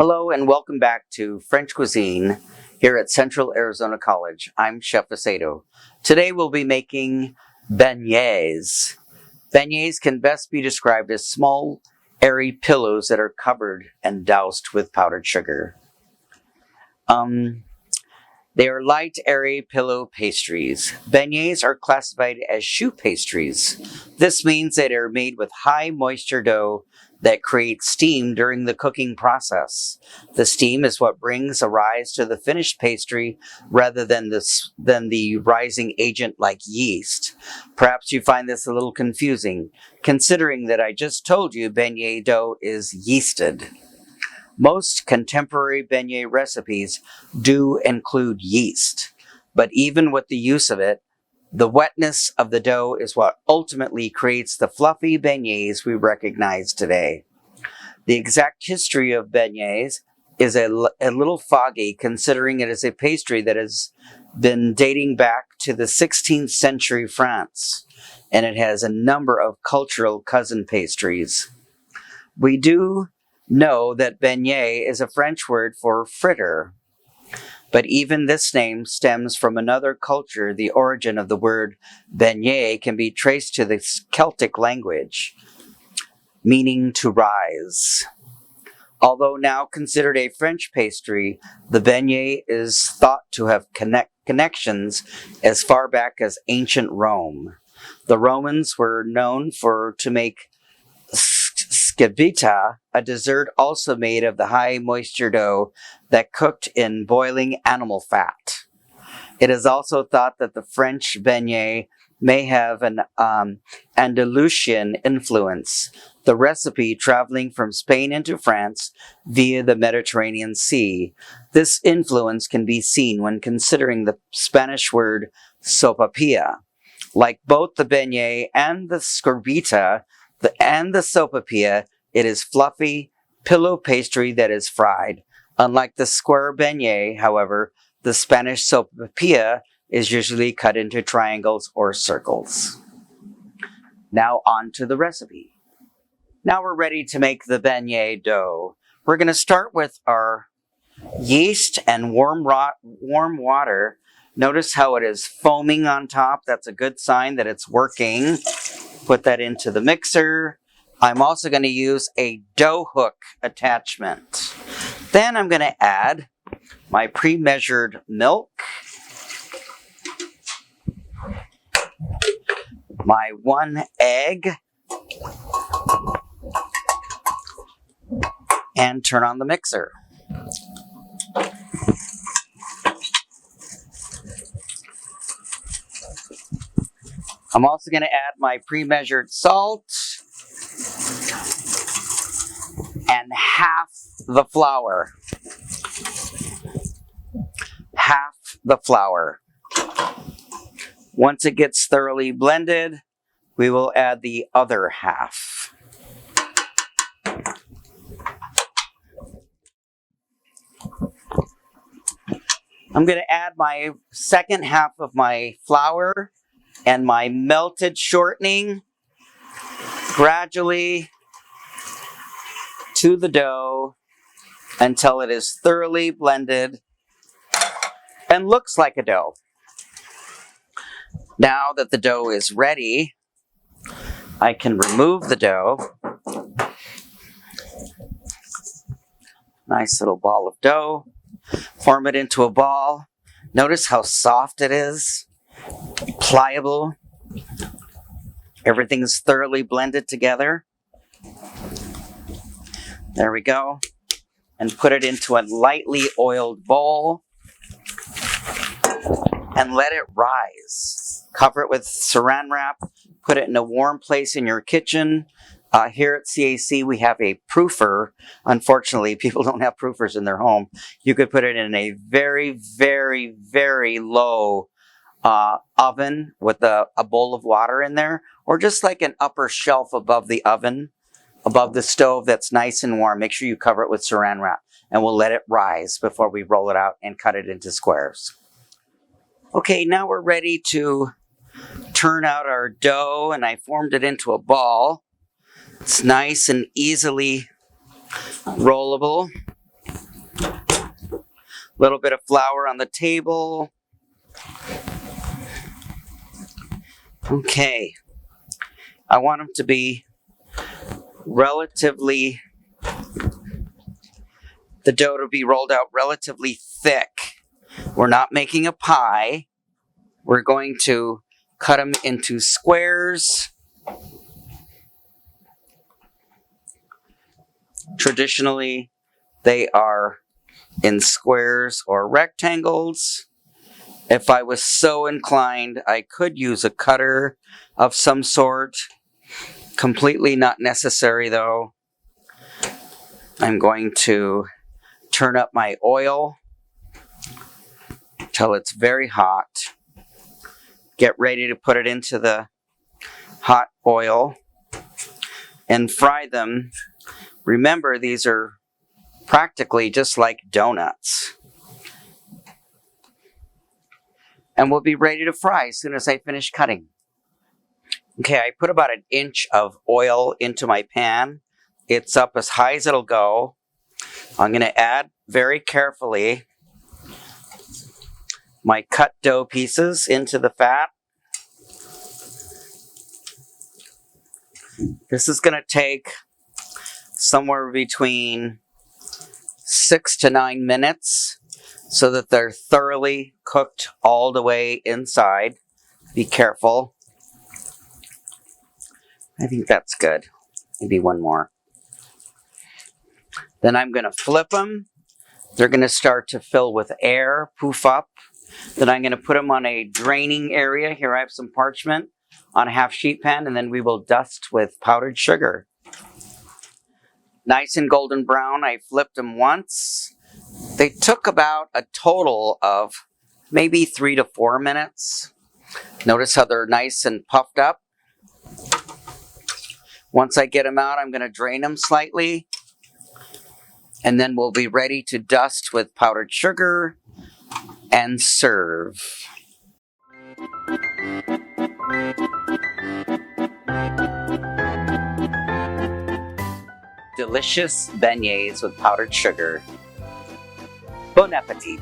Hello and welcome back to French Cuisine here at Central Arizona College. I'm Chef Aceto. Today we'll be making beignets. Beignets can best be described as small, airy pillows that are covered and doused with powdered sugar. They are light, airy pillow pastries. Beignets are classified as choux pastries. This means that they are made with high moisture dough that creates steam during the cooking process. The steam is what brings a rise to the finished pastry rather than the rising agent like yeast. Perhaps you find this a little confusing, considering that I just told you beignet dough is yeasted. Most contemporary beignet recipes do include yeast, but even with the use of it, the wetness of the dough is what ultimately creates the fluffy beignets we recognize today. The exact history of beignets is a little foggy, considering it is a pastry that has been dating back to the 16th century France, and it has a number of cultural cousin pastries. We do know that beignet is a French word for fritter, but even this name stems from another culture. The origin of the word beignet can be traced to the Celtic language, meaning to rise. Although now considered a French pastry, the beignet is thought to have connections as far back as ancient Rome. The Romans were known to make scibita, a dessert also made of the high moisture dough that cooked in boiling animal fat. It is also thought that the French beignet may have an Andalusian influence, the recipe traveling from Spain into France via the Mediterranean Sea. This influence can be seen when considering the Spanish word sopapilla. Like both the beignet and the scibita, and the sopapilla, it is fluffy, pillow pastry that is fried. Unlike the square beignet, however, the Spanish sopapilla is usually cut into triangles or circles. Now on to the recipe. Now we're ready to make the beignet dough. We're going to start with our yeast and warm water. Notice how it is foaming on top. That's a good sign that it's working. Put that into the mixer. I'm also going to use a dough hook attachment. Then I'm going to add my pre-measured milk, my 1 egg, and turn on the mixer. I'm also going to add my pre-measured salt and half the flour. Half the flour. Once it gets thoroughly blended, we will add the other half. I'm going to add my second half of my flour and my melted shortening gradually to the dough until it is thoroughly blended and looks like a dough. Now that the dough is ready, I can remove the dough. Nice little ball of dough. Form it into a ball. Notice how soft it is. Pliable. Everything's thoroughly blended together. There we go. And put it into a lightly oiled bowl and let it rise. Cover it with saran wrap. Put it in a warm place in your kitchen. Here at CAC, we have a proofer. Unfortunately, people don't have proofers in their home. You could put it in a very, very, very low oven with a bowl of water in there, or just like an upper shelf above the oven, above the stove that's nice and warm. Make sure you cover it with saran wrap, and we'll let it rise before we roll it out and cut it into squares. Okay, now we're ready to turn out our dough, and I formed it into a ball. It's nice and easily rollable. little bit of flour on the table. Okay. I want them to be relatively, the dough to be rolled out relatively thick. We're not making a pie. We're going to cut them into squares. Traditionally, they are in squares or rectangles. If I was so inclined, I could use a cutter of some sort. Completely not necessary though. I'm going to turn up my oil till it's very hot. Get ready to put it into the hot oil and fry them. Remember, these are practically just like donuts. And we'll be ready to fry as soon as I finish cutting. Okay, I put about 1 inch of oil into my pan. It's up as high as it'll go. I'm going to add very carefully my cut dough pieces into the fat. This is going to take somewhere between 6 to 9 minutes so that they're thoroughly cooked all the way inside. Be careful. I think that's good. Maybe one more. Then I'm going to flip them. They're going to start to fill with air, poof up. Then I'm going to put them on a draining area. Here I have some parchment on a half sheet pan, and then we will dust with powdered sugar. Nice and golden brown. I flipped them once. They took about a total of maybe 3 to 4 minutes. Notice how they're nice and puffed up. Once I get them out, I'm going to drain them slightly. And then we'll be ready to dust with powdered sugar and serve. Delicious beignets with powdered sugar. Bon appetit!